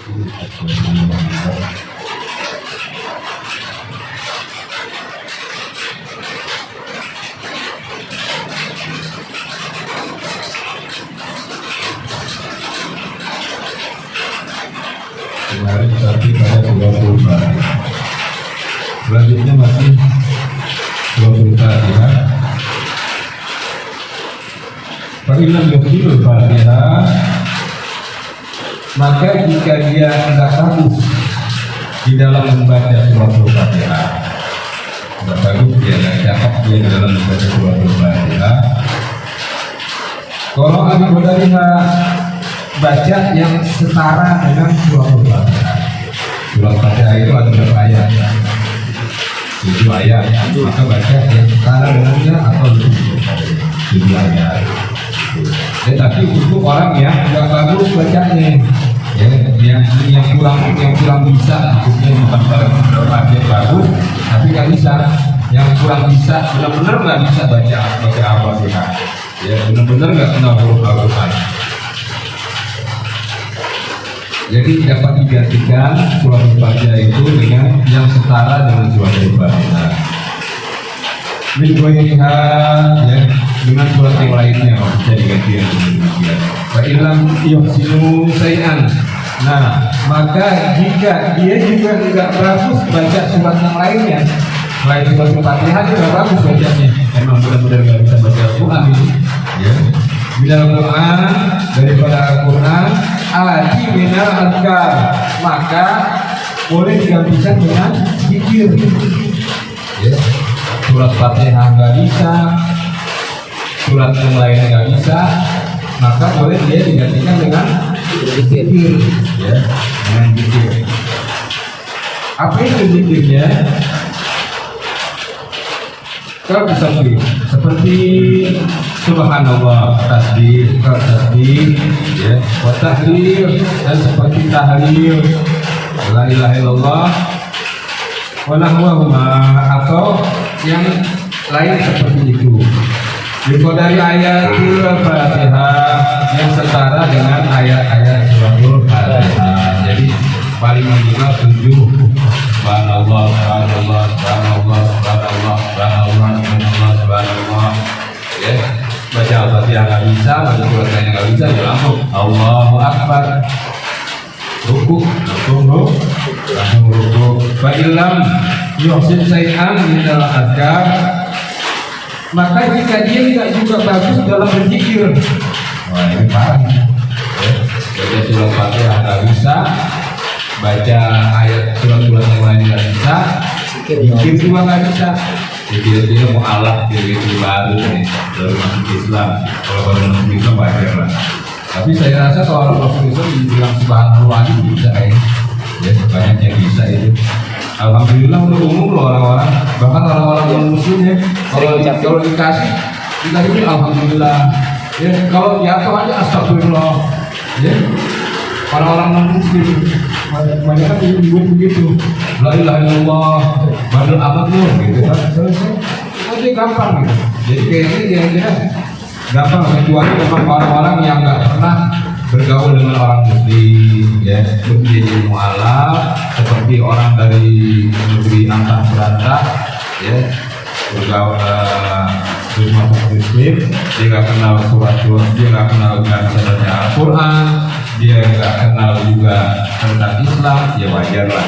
Kemarin tadi pada 20 hari. Selanjutnya masih 20 hari ya. Fa'ilam yukhilul Fatihah, maka jika dia tidak bagus di dalam membaca surah Al-Fatihah, tidak bagus dia tidak cakap dia di dalam membaca surah Al-Fatihah, kalau al-Qadariha baca yang setara dengan surah Al-Fatihah. Surah Al-Fatihah itu ada berapa ayat? 7 ayat, maka baca yang setara dengannya atau lebih 7 ayat. Tetapi untuk orang yang tidak bagus bacanya, ya, yang kurang bisa, maksudnya bukan berapa dia bagus, tapi nggak bisa, yang kurang bisa, benar-benar nggak bisa baca Al-Fatihah, ya benar-benar nggak kenal huruf Al-Quran. Jadi dapat digantikan surah Al-Fatihah itu dengan yang setara dengan surah Al-Fatihah. Mingoyha, ya, dengan surat yang lainnya bisa diganti dengan demikian. Fa'ilam yuhsinu say'an. Nah, maka jika dia juga tidak bagus baca surat yang lainnya, selain surat Al-Fatihah dia tidak bagus bacanya, memang benar-benar nggak bisa baca Al-Quran ini, ya. Bila Al-Quran daripada Al-Quran, alati minal adkar, maka boleh digantikan dengan zikir, ya. Surat Fatihah nggak bisa, surat yang lainnya nggak bisa, maka boleh dia digantikan dengan zikir, ya, dengan zikir. Apa itu zikirnya? Kalau bisa seperti Subhanallah, tasbih, ya, wa tahlil, dan seperti tahlil, la ilaha illallah, wa nahwahuma, atau yang lain seperti itu. Dari ayatul Fatihah yang setara dengan ayat-ayat surah Fatihah. Jadi paling minimal 7. Subhanallah, subhanallah, subhanallah, subhanallah, subhanallah, subhanallah, subhanallah. Ya, baca Al-Fatihah nggak bisa, baca surat lainnya nggak bisa, ya langsung Allahu Akbar. Ruku, langsung ruku. Fa'ilam yuhsin say'an minal adkar, maka jika dia tidak juga bagus dalam berzikir, wah ini parah, ya. Baca surah Fatihah nggak bisa, baca ayat surat-surat yang lain nggak bisa, zikir juga nggak bisa. Jadi dia mau alat gitu baru nih, baru masuk Islam. Kalau baru masuk Islam wajar lah. Tapi saya rasa kalau orang masuk Islam dibilang subhanallah bisa kayaknya, ya banyak yang bisa itu. Alhamdulillah untuk umum loh orang-orang, bahkan orang-orang yang muslimnya kalau dikasih ini alhamdulillah, ya kalau jatuh aja astagfirullah, ya orang-orang non muslim banyak kan ibu begitu, la ilaha illallah, badal abad loh gitu kan, selesai, gampang gitu. Jadi kayaknya kira-kira gampang, kecuali memang orang-orang yang nggak pernah bergaul dengan orang muslim, ya, menjadi mualaf seperti orang dari negeri antah berantah, ya, bergaul masuk muslim, dia nggak kenal surat-surat, dia nggak kenal baca Al-Quran, dia nggak kenal juga tentang Islam, ya wajar lah.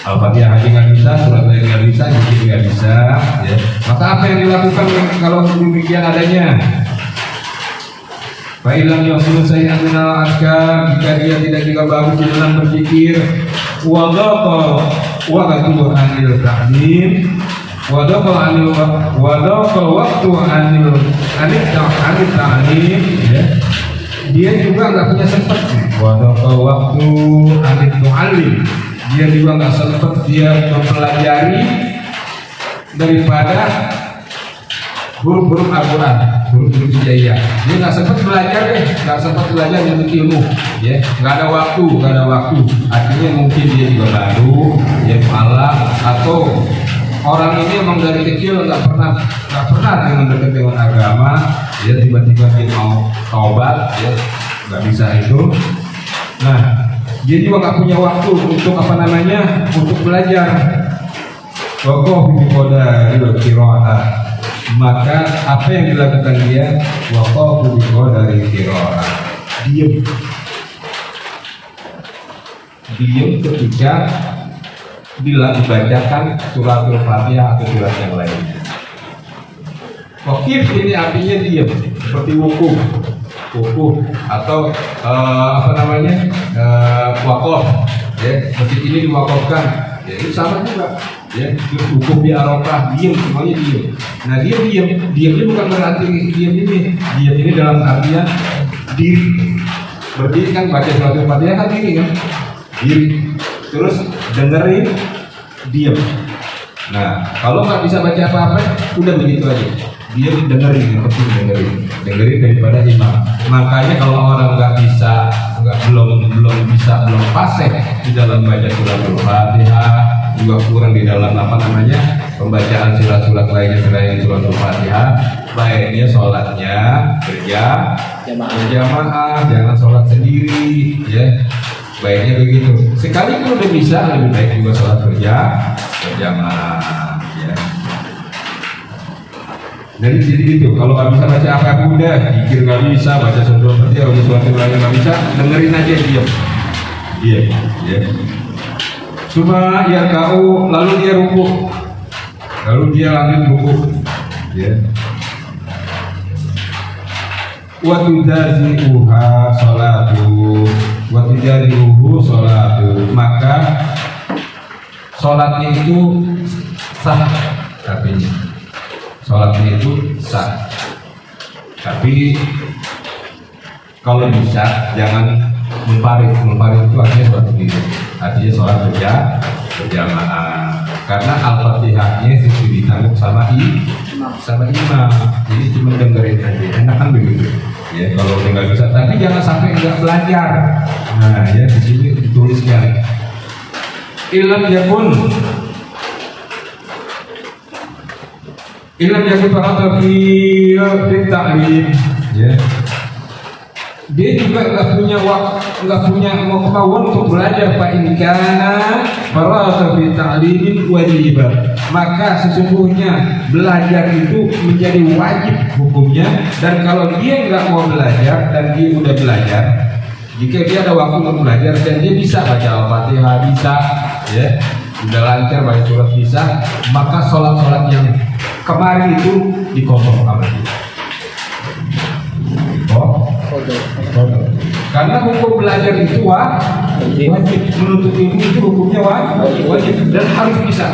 Al-Fatihah aja nggak bisa, surat lain nggak bisa, zikir nggak bisa, ya. Maka apa yang dilakukan kalau demikian adanya? Fa'ilam yuhsinu say'an minal adkar, jika dia tidak juga bagus di dalam berzikir, wadaqa anil ta'lim, wadaqa waktu anil ta'lim, ya. Dia juga nggak punya sempat, wadaqa waktu anil ta'lim, dia juga nggak sempat dia mempelajari daripada huruf-huruf Al-Quran, huruf-huruf hijaiyah. Dia nggak sempat belajar nggak sempat belajar untuk ilmu, ya, nggak ada waktu. Artinya mungkin dia juga baru, ya malam, atau orang ini emang dari kecil nggak pernah dengan dekat dengan agama, ya tiba-tiba dia mau taubat, ya nggak bisa itu. Nah, dia juga nggak punya waktu untuk apa namanya, untuk belajar. Wakof bi qadari qiraah, maka apa yang dilakukan dia? Wakof bi qadari qiraah, diam ketika dibacakan suratul Fatihah atau surat yang lainnya. Wakif ini artinya diam, seperti wukuf atau apa namanya, wakof, ya, seperti ini diwakofkan, ya, itu sama juga, ya, wukuf di Arafah, diam, semuanya diam. Nah, diamnya bukan berarti diam ini dalam artian diri. Berdiri kan, baca suratul Fatihah kan diri kan, diri, terus dengerin, diam. Nah, kalau nggak bisa baca apa-apa, udah begitu aja. Dia dengerin, yang penting dengerin daripada imam. Makanya kalau orang belum fasih di dalam baca suratul Fatihah, juga kurang di dalam apa namanya, pembacaan surat-surat lainnya selain suratul Fatihah, baiknya sholatnya berjamaah, jangan sholat sendiri, ya. Baiknya begitu. Sekali kalau udah bisa, lebih baik juga sholat berjamaah, ya. Jadi gitu, kalau nggak bisa baca apa-apa udah, zikir nggak bisa, baca suratul Fatihah, suatu lain nggak bisa, dengerin aja, diam, ya. Cuma ya kau, lalu dia ruku, lalu dia lanjut ruku, ya. Wa tujazi'uha sholatu, maka sholatnya itu sah, artinya sholatnya itu sah. Tapi kalau bisa jangan munfarid itu artinya sholat sendiri, artinya sholat berjamaah, karena al-fatihahnya itu ditanggung sama imam, jadi cuma dengerin aja, enak kan begitu, ya. Kalau nggak bisa, tapi jangan sampai nggak belajar. Nah, ya, di sini dituliskan ilam yakun farata fi ta'lim, ya. Dia juga nggak punya kemauan untuk belajar. Fa in kana farata fi ta'limin wajiban, maka sesungguhnya belajar itu menjadi wajib hukumnya. Dan kalau dia nggak mau belajar dan dia udah belajar, jika dia ada waktu untuk belajar dan dia bisa baca Al-Fatihah, bisa, ya, udah lancar baca surat bisa, maka sholat yang kemarin itu dikosong sama dia. Karena hukum belajar itu wajib, menuntut ilmu itu hukumnya wajib dan harus bisa.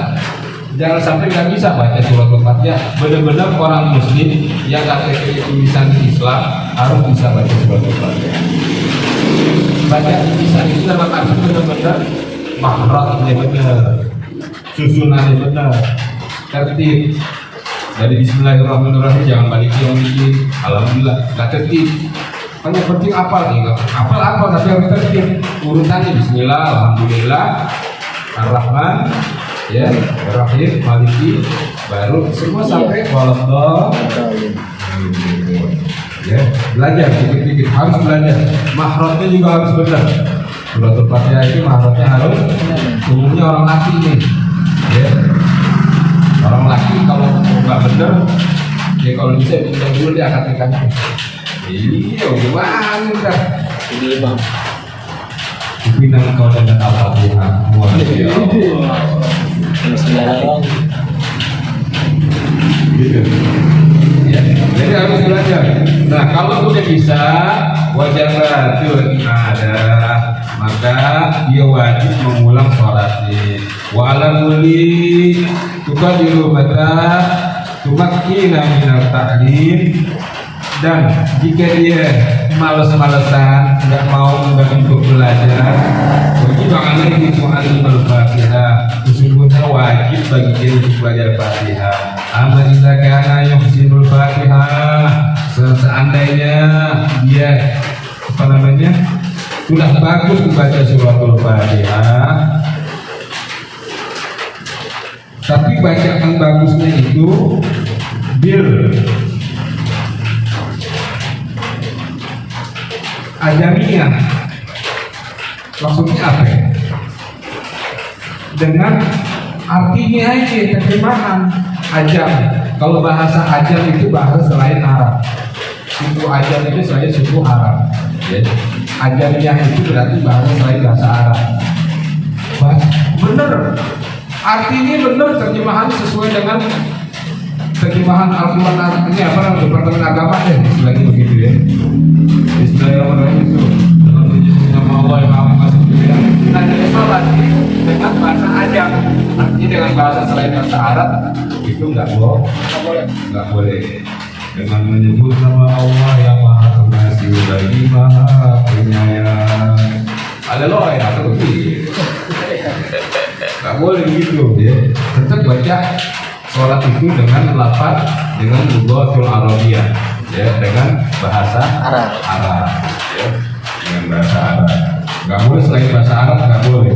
Jangan sampai nggak bisa baca surat Al-Fatihah. Benar-benar orang muslim yang KTP tulisan Islam harus bisa baca surat Al-Fatihah. Baca bisa itu dalam arti benar-benar mahramnya benar, susunannya benar, tertib. Dari Bismillahirrahmanirrahim, jangan balik yang ini, alhamdulillah, nggak tertib. Kan yang penting apal tapi harus tertib. Urutannya Bismillah, alhamdulillah, Ar-Rahman, ya, Ar-Rahim, Maliki, baru semua sampai waladhdallin. Ya, belajar dikit-dikit, harus belajar. Mahrotnya juga harus benar. Suratul Fatihah itu mahrotnya harus, umumnya orang laki nih, ya. Orang laki kalau nggak bener, ya kalau bisa minta dulu dia akad nikahnya. Iya, gimana dah? Ini bang. Pinang kau dan Al-Fatihah. Gitu. Ya, jadi harus belajar. Nah, kalau udah bisa, wajar ada, maka dia wajib mengulang sholatnya. Walamuli tukadiru mata tumakkina minal ta'lim, dan jika dia malas-malasan, nggak mau untuk belajar, jangan lagi Al-Fatihah. Sesungguhnya wajib bagi dia untuk belajar Fatihah. Amma idza kana yuhsinul Fatihah, seandainya dia apa namanya sudah bagus membaca suratul Fatihah, tapi bacaan bagusnya itu bil ajamiyah, Maksudnya apa ya? Dengan artinya aja, terjemahan ajam. Kalau bahasa ajam itu bahasa selain Arab. Suku ajam itu selain suku Arab. Ya. Ajamnya itu berarti bahasa selain bahasa Arab. Bener, artinya bener, terjemahan sesuai dengan terjemahan Al-Quran. Ini apa namanya, Departemen Agama deh, istilahnya begitu ya. Istilahnya orang itu dengan menyebut nama Allah yang Maha Masuk ya. Nah, jadi sholat dengan bahasa ajam, artinya dengan bahasa selain bahasa Arab itu nggak boleh. Dengan menyebut nama Allah yang Maha Pengasih lagi Maha Penyayang. Ada loh ya, terus nggak boleh gitu ya. Tetap baca sholat itu dengan lafaz, dengan lughatul Arabiyah ya, dengan bahasa Arab ya, dengan bahasa Arab. Nggak boleh selain bahasa Arab, nggak boleh.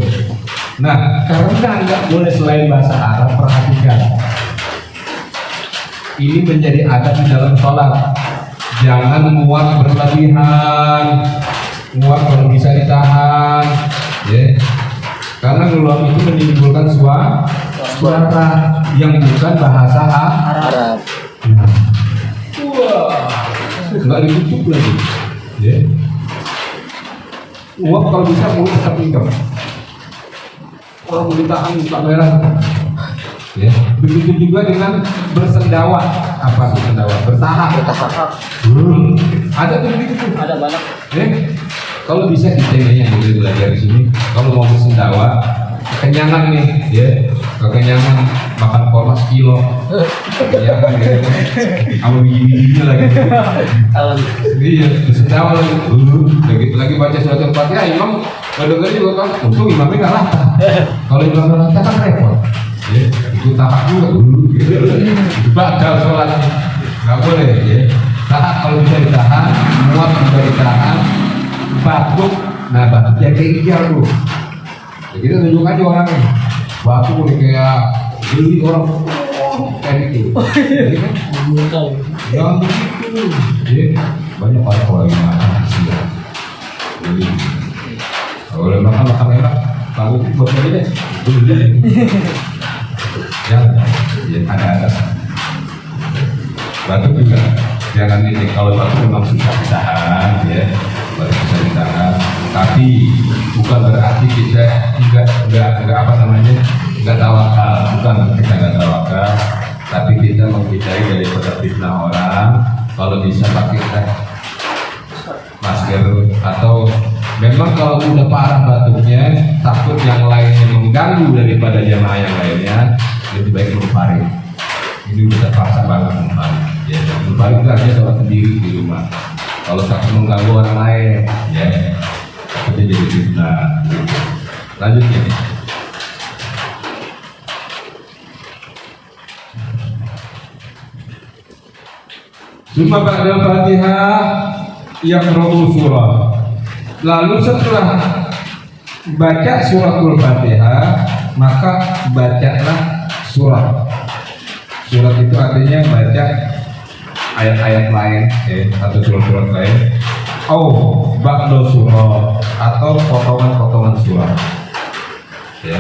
Nah, karena nggak boleh selain bahasa Arab, perhatikan ini menjadi adab di dalam sholat. Jangan muat berlebihan, muat kalau bisa ditahan ya. Karena ngeluar itu menimbulkan suara yang bukan bahasa Arab. Nah. Wah, nggak ditutup lagi. Ya. Uap kalau bisa mulut tetap ingkep. Kalau mau ditahan kamera. Ya. Begitu juga dengan bersendawa. Apa bersendawa? Bertahap. Ada tuh begitu. Ada banyak. Ya. Kalau bisa kita yang boleh belajar di sini. Kalau mau bersendawa, kekenyangan nih, ya, kekenyangan makan korma sekilo, kekenyangan ya, kamu biji-bijinya lagi. Iya, bersendawa lagi, lagi baca surat Al-Fatihah, imam mendengar juga kan, untung imamnya nggak latah. Kalau imam nggak latah kan repot, ya, itu tahap juga itu batal sholatnya, nggak boleh, ya. Tahap kalau bisa ditahan, muat bisa ditahan. Batuk, nah batuknya kayak hijau tuh. Ya, kita tunjuk aja orangnya. Batuk kayak beli orang kayak gitu. Jadi kan, jangan begitu. Jadi banyak orang yang makan sih. Jadi kalau makan enak, tahu buat aja deh. Jangan, ya ada. Batuk juga. Jangan ini, kalau batuk memang susah ditahan, ya. Baru bisa ditahan, tapi bukan berarti kita enggak apa namanya, enggak tawakal, bukan kita enggak tawakal, tapi kita menghindari daripada fitnah orang. Kalau bisa pakai masker, atau memang kalau udah parah batuknya, takut yang lainnya mengganggu daripada jamaah yang lainnya, lebih baik berbaring. Ini udah terpaksa banget berbaring. Ya, berbaring itu artinya sholat sendiri di rumah. Kalau takut mengganggu orang lain, ya, takutnya jadi fitnah. Lanjutnya. Cuma ba'da Fatihah yaqra'u surah. Lalu setelah baca suratul Fatihah, maka bacalah surat. Surat itu artinya baca ayat-ayat lain, atau surat-surat lain, ba'da surah, atau potongan-potongan surat. Ya,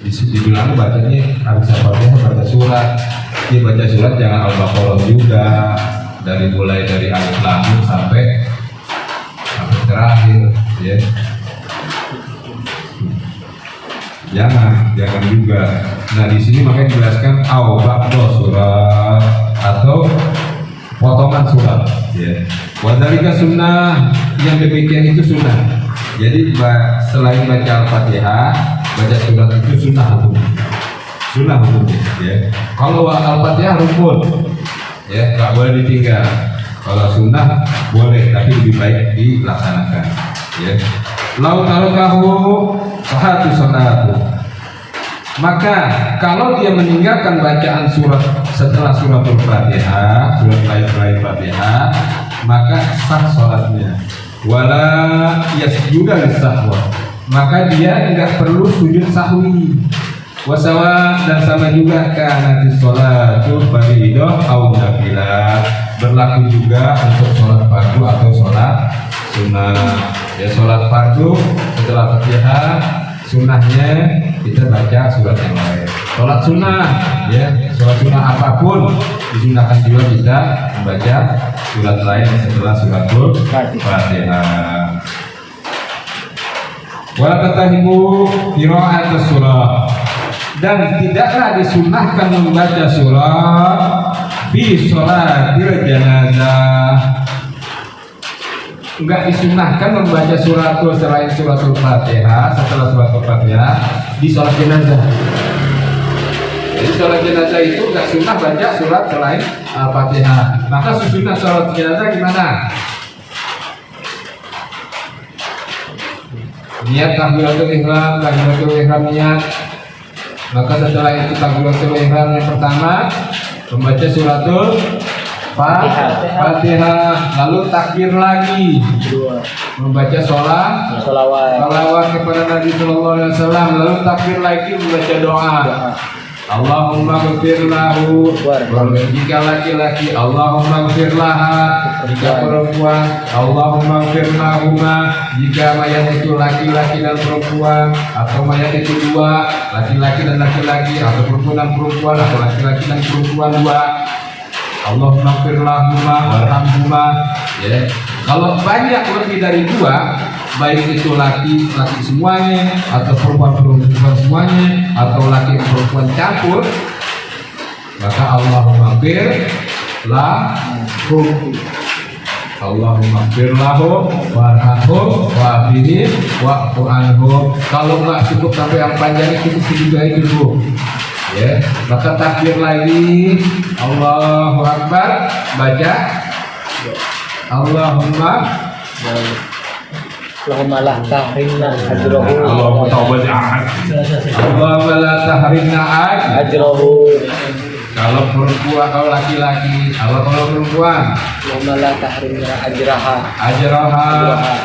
dibilang bacanya habis Al-Fatihah baca surat. Dia baca surat jangan Al-Baqarah juga, mulai dari alif lam mim sampai terakhir, ya. Jangan juga. Nah, di sini makanya dijelaskan ba'da surat atau potongan surat, ya. Wadhalika sunnah, yang demikian itu sunnah. Jadi selain baca Al-Fatihah, baca surat itu sunnah hukumnya, ya. Kalau Al-Fatihah rukun, ya, nggak boleh ditinggal. Kalau sunnah boleh, tapi lebih baik dilaksanakan, ya. Lau tarakahu sahatu salatu. Maka kalau dia meninggalkan bacaan surat setelah suratul Fatihah, surat lain Fatihah, maka sah sholatnya. Wala yasjuda lis-sahwa. Maka dia enggak perlu sujud sahwi. Wasawa, dan sama juga kana sholatu fardhidah au nafilah. berlaku juga untuk sholat fardu atau sholat sunnah. Ya, sholat fardu setelah Fatihah, sunnahnya kita baca surat yang lain. Sholat sunnah, ya, sholat sunnah apapun disunahkan juga kita membaca surat lain setelah suratul Fatihah. Wala tatahimu qira'at surah, dan tidaklah disunahkan membaca surah di sholatil janazah. Enggak disunahkan membaca suratul selain suratul Fatihah setelah suratul Fatihah di sholat jenazah. Jadi sholat jenazah itu enggak sunnah baca surat selain Al-Fatihah. Maka susunah sholat jenazah gimana? Niat takbiratul ihram niat. Maka setelah itu takbiratul ihram yang pertama membaca suratul Fatihah, lalu takbir lagi, membaca sholawat kepada Nabi Sallallahu Alaihi Wasallam, lalu takbir lagi membaca doa. Allahumma ghfir lahu, jika laki-laki Allahumma ghfir laha, jika perempuan Allahumma ghfir lahuma, jika mayat itu laki-laki dan perempuan atau mayat itu dua, laki-laki dan laki-laki atau perempuan dan perempuan atau laki-laki dan perempuan dua, Allahumma ghfir lahuma warhamhuma. Ya, kalau banyak lebih dari dua, baik itu laki semuanya atau perempuan semuanya atau laki perempuan campur, maka Allahumma ghfir lahum, Allahumma ghfir lahum warhamhum wa'afihim wa'fu anhum. Kalau nggak cukup sampai yang panjang cukup juga itu, ya, maka takbir lagi, Allahu Akbar, baca Allahumma la tahrimna ajrahu. Allahumma la tahrimna ajrahu. Kalau perempuan, kalau laki-laki, kalau perempuan, Allahumma la tahrimna ajraha.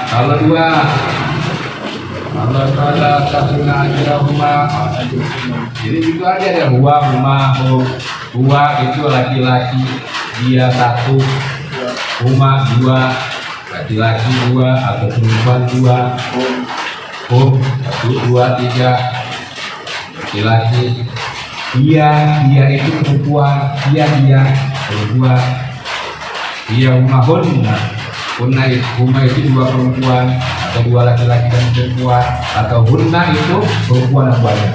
Kalau dua, Allah Ta'ala tahrimna ajrahuma. Jadi itu aja ya, huwa itu laki-laki, dia satu, huma dua, laki-laki dua atau perempuan dua, satu, dua, tiga, laki-laki, dia itu perempuan, dia perempuan, dia huma itu dua perempuan atau dua laki-laki dan perempuan, atau hunna itu perempuan dan banyak.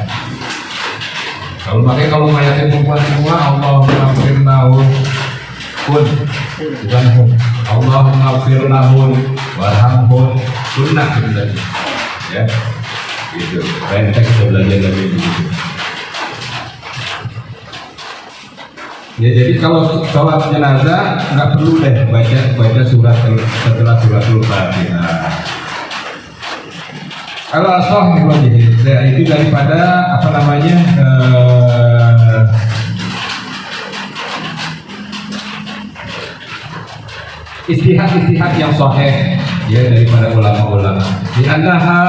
Kalau makanya kalau mayatnya perempuan semua, Allahumma ghfir lahum, bukan hum, Allahumma ghfir lahum warhamhum, sunnah itu tadi, ya, gitu. Kayak kita belajar lagi begitu. Ya, jadi kalau sholat jenazah nggak perlu deh baca surat setelah suratul Fatihah. Kalau asal itu daripada apa namanya istihad yang sahih, ya, daripada ulama-ulama. Di annaha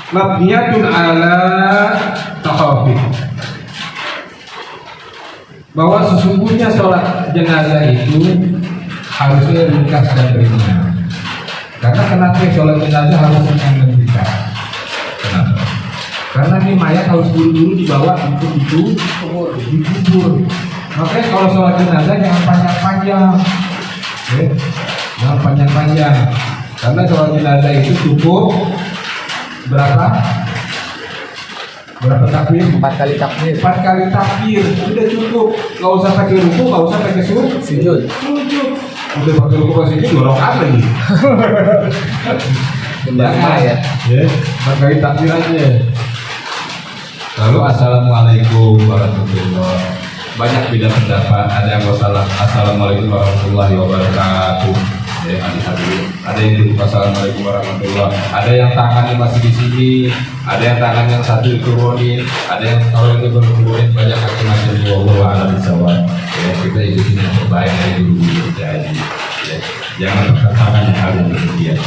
mabniyatun ala takhafif, bahwa sesungguhnya sholat jenazah itu harusnya ringkas dan ringan. Karena kenapa sholat jenazah harus ringan dan ringkas? Kenapa? Karena ini mayat harus buru-buru dibawa untuk dikubur. Makanya kalau sholat jenazah jangan panjang-panjang, ya, jangan panjang-panjang. Karena sholat jenazah itu cukup berapa takbir? 4 kali takbir. 4 kali takbir udah cukup. Nggak usah pakai ruku, nggak usah pakai sujud. Udah pakai ruku pakai sujud dorong apa lagi? Jangan ya. 4 kali takbir aja. Lalu assalamualaikum warahmatullahi wabarakatuh. Banyak beda pendapat. Ada yang assalamualaikum warahmatullahi wabarakatuh. Ada yang bilang assalamualaikum warahmatullahi. Ada yang tangannya masih di sini, ada yang tangan yang satu diturunin, ada yang kalau itu berturunin, banyak macam-macam. Wallahu a'lam bishawab. Ya, kita ikutin yang terbaik dari dulu jadi. Ya, jangan perkatakan yang hal yang demikian.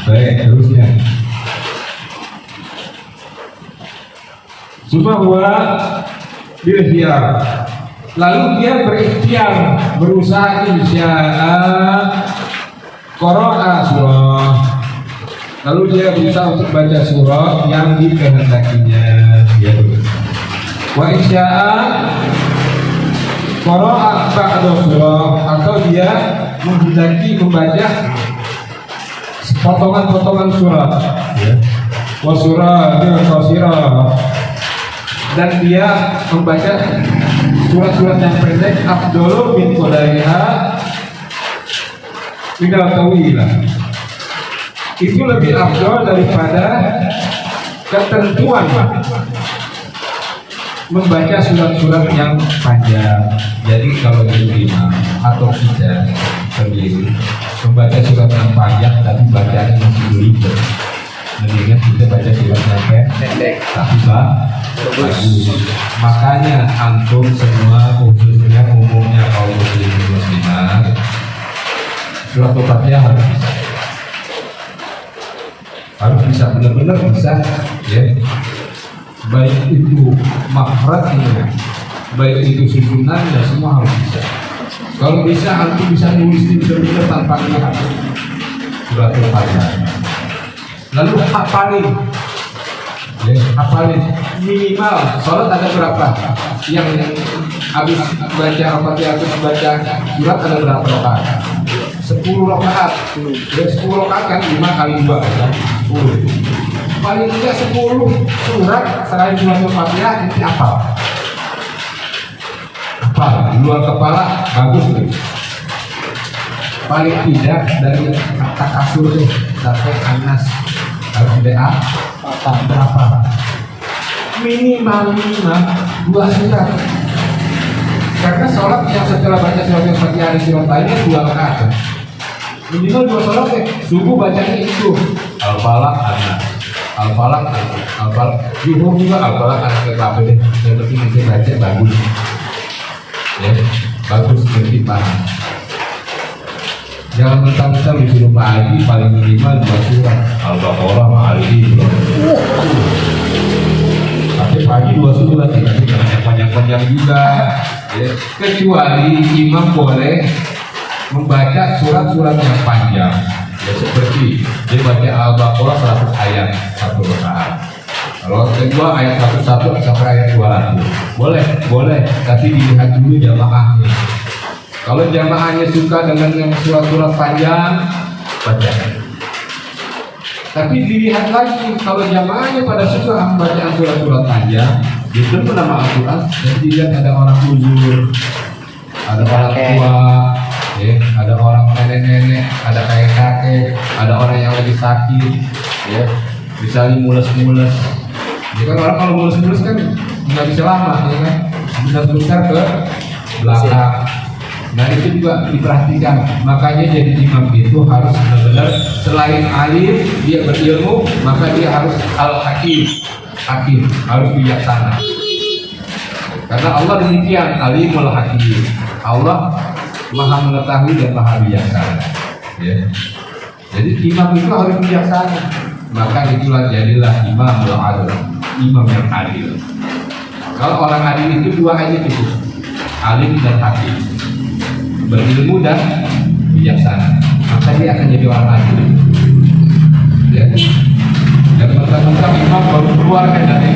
Baik, terusnya. Summa huwa bil khiyar. Lalu dia berikhtiar, berusaha insya'a qara'a surah. Lalu dia berusaha untuk baca surah yang dikehendakinya. Ya. Wa insya'a qara'a ba'da surah, atau dia menghendaki membaca potongan-potongan surat. Ya. Wa surah qasirah, dan dia membaca surat-surat yang pendek afdhalu min qadariha minal tawilah. Itu lebih afdal daripada ketentuan membaca surat-surat yang panjang. Jadi kalau imam atau kita sendiri membaca surat yang panjang tapi bacaannya masih belibet, mendingan kita baca surat yang pendek tapi bagus. Makanya antum semua, khususnya umumnya kaum muslimin muslimat, surat Al-Fatihah harus bisa benar-benar bisa, ya. Baik itu makhrajnya, baik itu susunannya, semua harus bisa. Kalau bisa antum bisa nulis di benar-benar tanpa lihat surat Al-Fatihah. Lalu hafalin. Ya, hafalin minimal sholat ada berapa yang habis baca Al-Fatihah, habis baca surat ada berapa rakaat? 10 rakaat. Ya, 10 rakaat kan 5 kali 2 kan 10. Paling tidak 10 surat selain surat Al-Fatihah ini apa? Apa? Di luar kepala bagus nih. Paling tidak dari kata kasur sampai Anas harus DA berapa? Minimal 2 surat. Karena sholat yang setelah baca surat Al-Fatihah di surat lainnya 2 rakaat. Minimal 2 sholat ya. Subuh bacanya itu Al-Falaq Anas, Al-Falaq Anas, Al-Falaq. Zuhur juga Al-Falaq Anas ke apa deh. Yang penting nanti baca bagus. Ya, bagus nanti paham. Jangan mentang-mentang disuruh Pak Haji paling minimal 2 surat Al-Baqarah ma'alih. Tapi Pak Haji 2 surat ya, tapi jangan yang panjang-panjang juga, ya. Kecuali imam boleh membaca surat-surat yang panjang, ya, seperti dia baca Al-Baqarah 100 ayat 1 rakaat. Kalau kedua ayat 1 sampai ayat 200 boleh, tapi dilihat dulu jamaahnya. Kalau jamaahnya suka dengan yang surat-surat panjang, baca. Tapi dilihat lagi, kalau jamaahnya pada suka bacaan surat-surat panjang, itu nama Al-Quran, dan dilihat ada orang uzur, ada orang tua, ya, ada orang nenek-nenek, ada kakek-kakek, ada orang yang lagi sakit, ya, misalnya mules-mules. Jadi kan orang kalau mules-mules kan nggak bisa lama, ya kan, bisa sebentar ke belakang. Nah itu juga diperhatikan. Makanya jadi imam itu harus benar-benar selain alim dia berilmu, maka dia harus al-hakim, harus bijaksana. Karena Allah demikian, alimul hakim. Allah maha mengetahui dan maha bijaksana. Ya. Jadi imam itu harus bijaksana. Maka itulah jadilah imamul adil, imam yang adil. Kalau orang adil itu 2 aja cukup, alim dan hakim. Berilmu dan bijaksana, maka dia akan jadi orang adil. Ya. Dan mentang-mentang imam baru keluar dari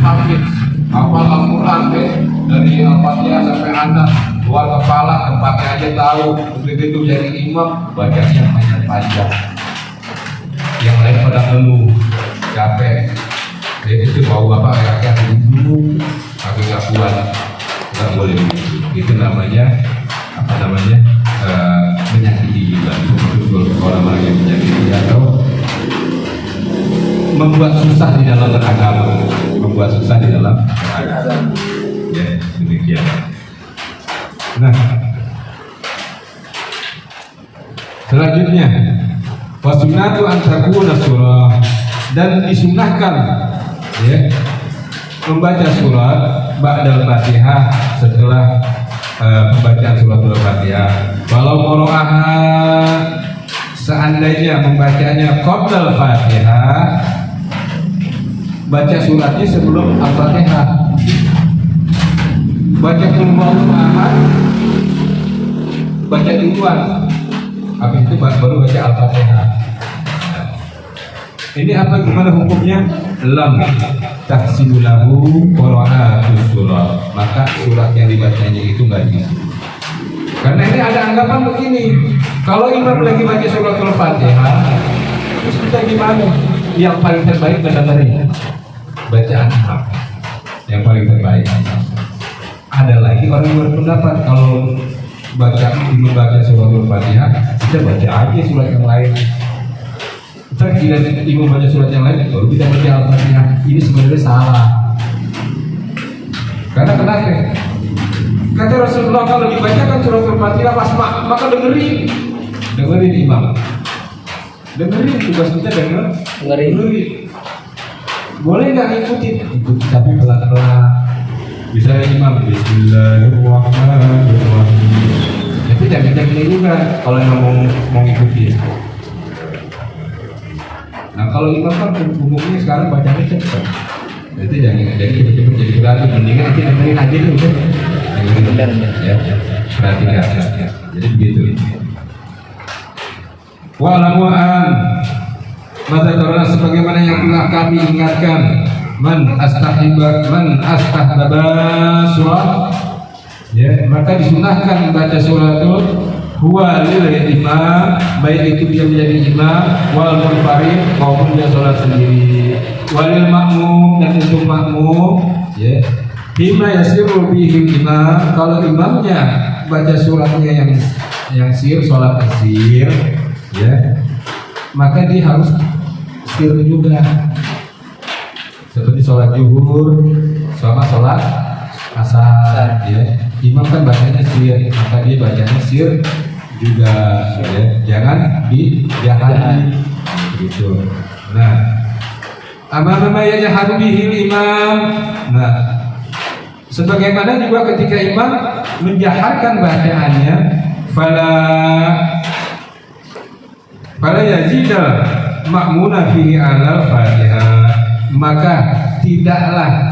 hafiz, hafal Al-Quran dari Al-Fatihah sampai Anas, luar kepala tempatnya aja tahu. Begitu jadi imam, bacanya panjang. Yang lain pada ngeluh, capek. Jadi itu bau apa kayak dulu, tapi nggak kuat. Nggak boleh begitu. Itu namanya menyakiti juga. Betul orang-orang yang menyakiti atau membuat susah di dalam beragama, ya demikian. Nah, selanjutnya wasunatu antakuna surah, dan disunahkan, ya, membaca surat ba'dal Fatihah, setelah pembacaan surat Al-Fatihah. Walau qira'aha, seandainya membacanya qabla Al-Fatihah, baca suratnya sebelum Al-Fatihah. Baca Qul Huwallahu Ahad, baca duluan, habis itu baru baca Al-Fatihah. Ini apa, gimana hukumnya? Lam tahsibu lahu qira'atus surah, maka surat yang dibacanya itu nggak dihitung. Karena ini ada anggapan begini, kalau imam lagi baca suratul Fatihah, terus kita gimana? Yang paling terbaik benar-benar bacaan imam, yang paling terbaik. Ada lagi orang yang berpendapat kalau membaca suratul Fatihah, kita baca aja surat yang lain. Kita tidak imam baca surat yang lain, baru kita baca Al-Fatihah. Ini sebenarnya salah. Karena kenapa? Kata Rasulullah, kalau dibacakan suratul Fatihah pas maka dengerin imam. Dengerin, tugas kita dengerin. Boleh nggak ikutin? Ikuti tapi pelan-pelan. Bisa imam Bismillahirrahmanirrahim. Tapi jangan juga kalau mau ikuti. Nah kalau imam kan umumnya sekarang bacanya cepat. Jadi jangan cepet jadi berarti mendingan nanti dengerin aja dulu. Benar ya. Perhatikan. Jadi begitu. Wa'lamu an mata karena sebagaimana yang telah kami ingatkan, man astahbaba surah, ya, maka disunahkan membaca suratul huwa lil imam, baik itu dia menjadi imam wal munfarid maupun dia sholat sendiri, walil makmum dan untuk makmum, ya, bima yasiru bihi imam, kalau imamnya baca suratnya yang sir, sholat sir, ya, maka dia harus sir juga, seperti sholat zuhur sama sholat asar, ya. Imam kan bacanya sir, maka dia bacanya sir juga, ya. Jangan dijahari gitu. Nah, amama yajharu bihi imam. Nah, sebagaimana juga ketika imam menjaharkan bacaannya, fala yazidal ma'muna fihi alal Fatihah, maka tidaklah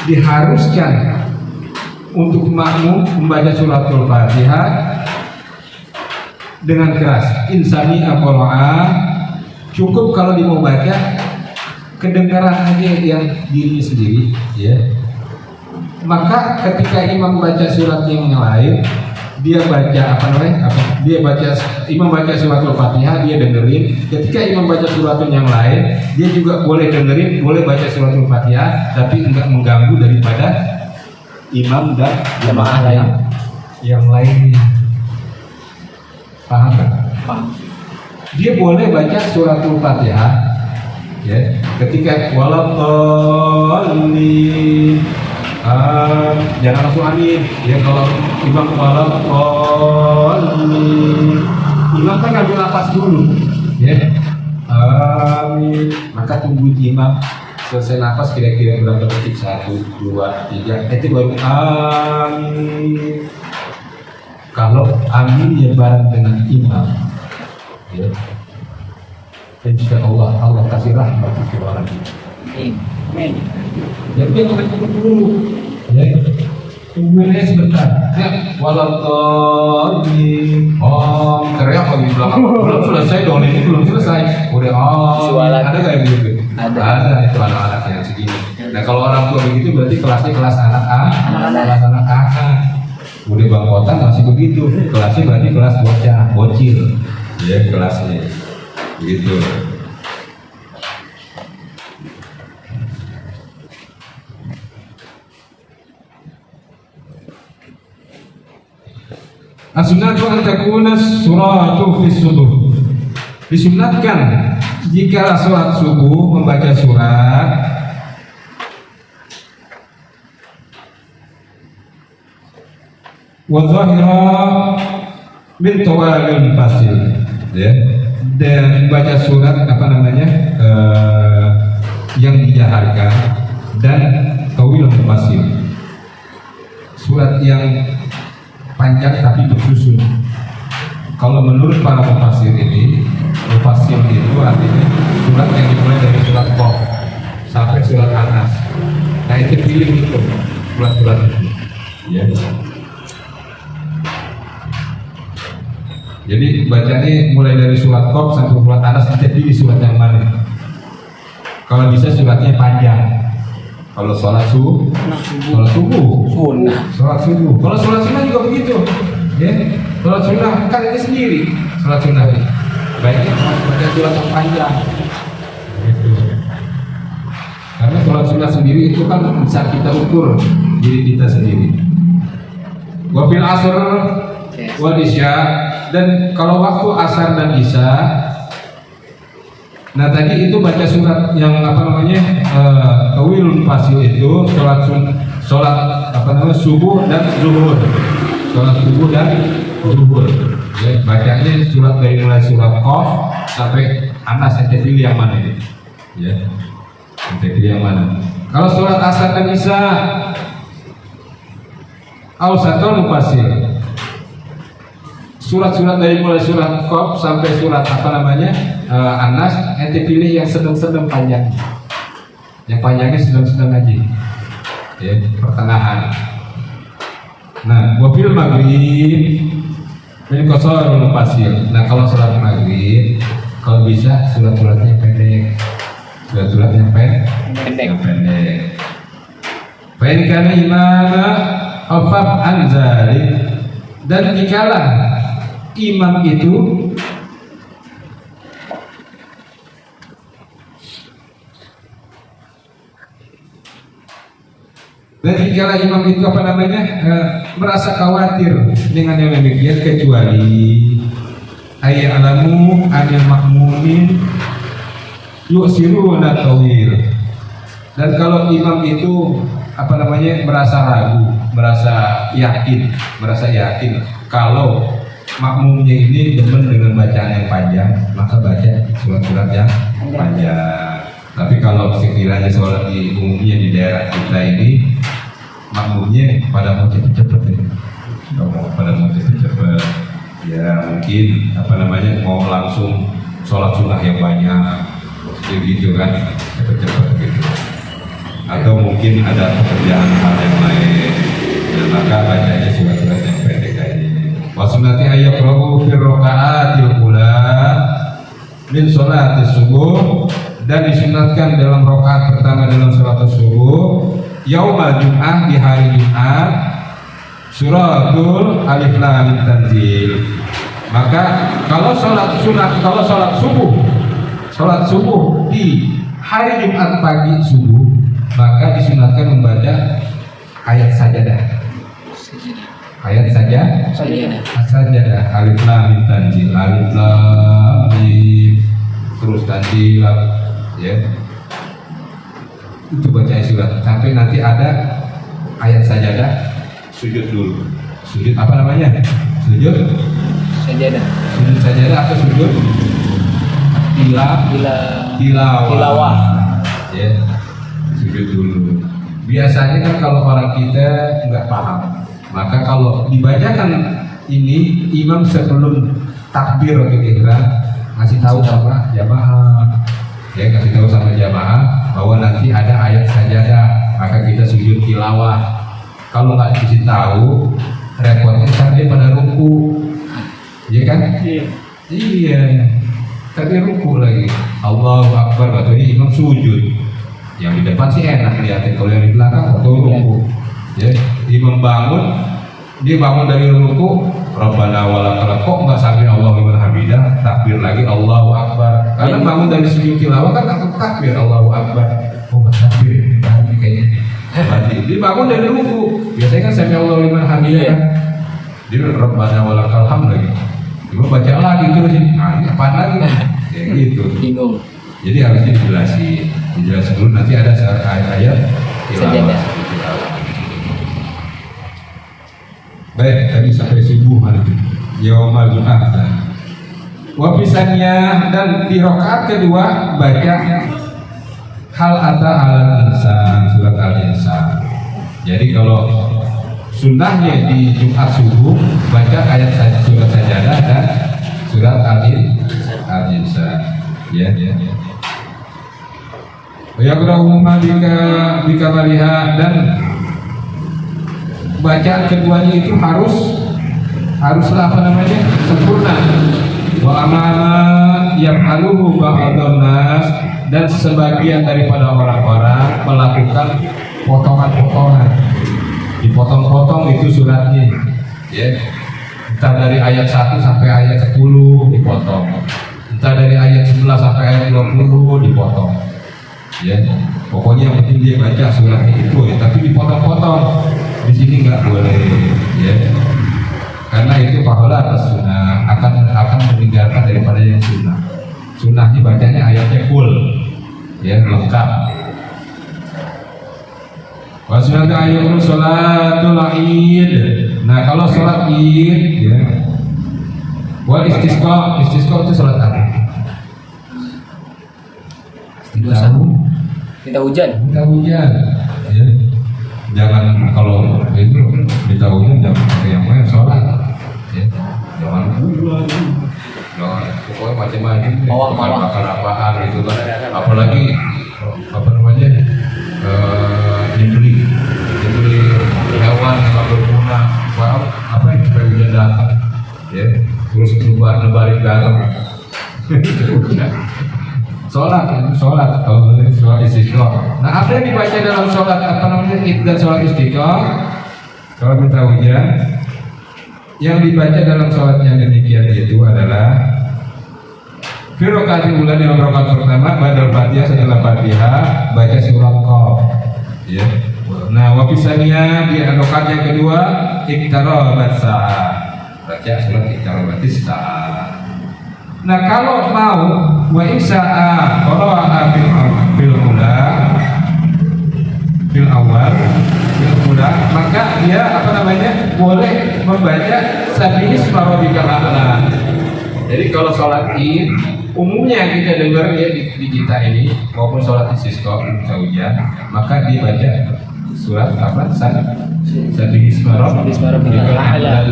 diharuskan untuk makmum membaca suratul Fatihah dengan keras. Insani aqra'a, cukup kalau dia mau baca kedengaran aja yang diri sendiri, ya. Maka ketika imam baca surat yang lain, dia baca imam baca suratul Fatihah, dia dengerin. Ketika imam baca suratul yang lain, dia juga boleh dengerin, boleh baca suratul Fatihah, tapi enggak mengganggu daripada imam dan jemaah yang lainnya. Paham kan? Dia boleh baca suratul Fatihah, ya, ketika waladhdallin, jangan langsung amin, ya. Kalau imam waladhdallin, imam kan ngambil nafas dulu, ya, amin, maka tunggu imam selesai nafas kira-kira berapa detik, 1, 2, 3, itu baru amin. Kalau amin ya bareng dengan imam, ya, insya Allah kasih rahmat ke orang itu. Amin. Jadi dia tunggu dulu, ya, tungguin sebentar, ya, waladhdallin, teriak lagi belakang, belum selesai dong, ini belum selesai, udah ada kayak gitu. Ada itu anak-anak yang segini. Nah kalau orang tua begitu berarti kelasnya kelas anak A, kelas anak A. Udah bangkotan masih begitu, kelasnya berarti kelas bocil, ya kelasnya, gitu. As-sunnatu an takuna suratu fi subuh. Disunatkan jika sholat subuh membaca surat wa zahira min tawalil fasil, ya, dan baca surat yang dijaharkan dan tawil fasil, surat yang panjang tapi bersusun. Kalau menurut para mufassir ini, mufassir itu artinya surat yang dimulai dari surat Qaf sampai surat Anas. Nah itu pilih itu surat-surat itu. Ya. Jadi bacanya mulai dari surat Qaf sampai surat Anas, kita pilih surat yang mana. Kalau bisa suratnya panjang. Kalau sholat subuh, sholat subuh, Sunnah. sholat subuh. Kalau sholat sunnah juga begitu. Ya, sholat sunnah kan ini sendiri. Sholat sunnah ini. Baiknya baca surat yang panjang. Gitu. Karena sholat sunnah sendiri itu kan bisa kita ukur diri kita sendiri. Wafil asr wal isya, dan kalau waktu asar dan isya, nah tadi itu baca surat yang apa namanya tawilun fasil itu sholat apa namanya subuh dan zuhur, sholat subuh dan zuhur. Ya, bacanya surat dari mulai surat Qaf sampai Anas, yang pilih yang mana ini? Ya, yang pilih yang mana? Kalau surat asar dan isya, ausatul mufassir. Surat-surat dari mulai surat Qaf sampai surat apa namanya Anas, ente pilih yang sedang-sedang panjang, yang panjangnya sedang-sedang aja, ya, pertengahan. Nah, wabil maghrib ini qasarul fasil. Nah, kalau surat maghrib, kalau bisa surat-suratnya pendek, surat-suratnya pendek. Yang pendek. Baik karena imamah afaf anzalik, dan dikalah imam itu apa namanya merasa khawatir dengan yang demikian, kecuali ayya'lamu anil makmumin yu'siruna tawil. Dan kalau imam itu apa namanya merasa ragu, merasa yakin kalau makmumnya ini demen dengan bacaan yang panjang, maka baca surat-surat yang panjang. Tapi kalau sekiranya sholat di umumnya di daerah kita ini, makmumnya pada mau cepet-cepet ya, mungkin apa namanya mau langsung sholat sunnah yang banyak, gitu kan, cepet-cepet gitu. Atau mungkin ada pekerjaan hal yang lain, dan maka bacanya surat-surat yang pendek aja. Wasunati ayakrahu fi rakaatil ula min sholati subuh, dan disunatkan dalam rakaat pertama dalam salat subuh yaumal jum'ah, di hari Jumat, suratul alif lam mim tanzil. Maka kalau salat sunat, kalau salat subuh di hari Jumat pagi subuh, maka disunatkan membaca ayat sajadah. Ayat sajadah alif lam mim tanzil, alif lam mim terus tanzil, ya, itu baca surat sampai nanti ada ayat sajadah, sujud dulu. Sujud apa namanya? Sujud sajadah atau sujud tilawah, ya, sujud dulu. Biasanya kan kalau orang kita nggak paham, maka kalau dibacakan ini imam sebelum takbir atau ihram ngasih tahu sama jamaah, ya, kasih tahu sama jamaah bahwa nanti ada ayat sajadah, maka kita sujud tilawah. Kalau nggak dikasih tahu, repotnya ntar dia pada ruku, ya kan? Iya, tapi ruku lagi, Allahu Akbar, katanya imam sujud. Yang di depan sih enak lihatin, kalau yang di belakang atau ruku, ya, imam bangun, dia bangun dari ruku, Rabbana walakal, kok nggak sambil Allahu liman hamidah, takbir lagi Allahu Akbar. Karena bangun dari sujud tilawah kan takut takbir Allahu Akbar. Oh nggak takbir, kayaknya. Dia bangun dari ruku, biasanya kan sambil Allahu liman hamidah kan. Dia Rabbana walakal hamd lagi. Dia baca lagi terus, nah ini apaan lagi? Kayak gitu. Bingung. Jadi harusnya dijelasin dulu, nanti ada ayat tilawah. Baik, tadi sampai subuh hari itu yaumal jum'ah. Wafisannya, dan di rakaat kedua baca hal ata al insan, surat al insan. Jadi kalau sunnahnya di Jumat subuh baca ayat surat sajadah dan surat al insan, ya. Yakrahuma bika maliha, dan bacaan keduanya itu haruslah apa namanya, sempurna. Wa amama yaf'aluhu ba'dun nas, dan sebagian daripada orang-orang melakukan potongan-potongan, dipotong-potong itu suratnya, ya. Entah dari ayat 1 sampai ayat 10 dipotong, entah dari ayat 11 sampai ayat 20 dipotong, ya. Pokoknya yang penting dia baca surat itu, ya. Tapi dipotong-potong di sini nggak boleh, ya. Karena itu pahala atas sunnah, akan meninggalkan daripada yang sunnah. Sunnahnya bacanya ayatnya full, ya, lengkap. Wasnaka ayyul sholatul id. Nah, kalau sholat id, ya, wal istisqa itu sholat apa? Minta hujan. Minta hujan, ya. Jangan kalau itu minta hujan jangan pakai yang lain, sholat, ya. Jangan pokoknya macam-macam, bakar-bakaran gitu kan. Apalagi apa namanya, dibeli hewan yang nggak berguna, apa yang supaya hujan datang, ya. Terus nebarin garam. Sholat kalau sholat istiqomah. Nah, apa yang dibaca dalam sholat apa namanya id dan sholat istiqomah, sholat minta hujan, yang dibaca dalam sholat yang demikian itu adalah fi rakaat ula, dalam rakaat pertama badal Fatihah, setelah Fatihah baca surat Qaf, ya. Nah, wa fisaniya di rakaat yang kedua iqtarabat sa'ah, baca surat iqtarabatis sa'ah. Nah, kalau mau wa isa'a qara'a fil ula, maka dia apa namanya boleh membaca sabbihisma rabbikal a'la. Jadi kalau sholat id umumnya kita dengar ya di kita ini maupun sholat istisqa hujan, maka dia baca surat apa? Sabbihisma rabbikal a'la.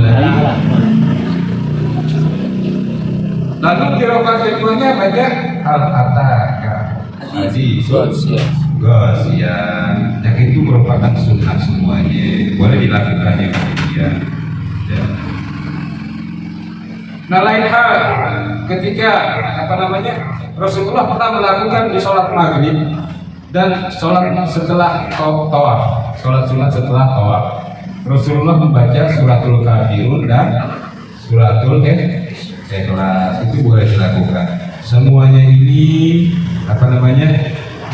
Lalu di rakaat keduanya baca al-Fatihah. Gosiyah, yang itu merupakan sunnah semuanya, boleh dilakukan yang demikian, ya. Nah, lain hal ketika apa namanya Rasulullah pernah melakukan di sholat maghrib dan sholat setelah tawaf, sholat sunat setelah tawaf, Rasulullah membaca suratul kafirun dan suratul ikhlas, itu boleh dilakukan. Semuanya ini apa namanya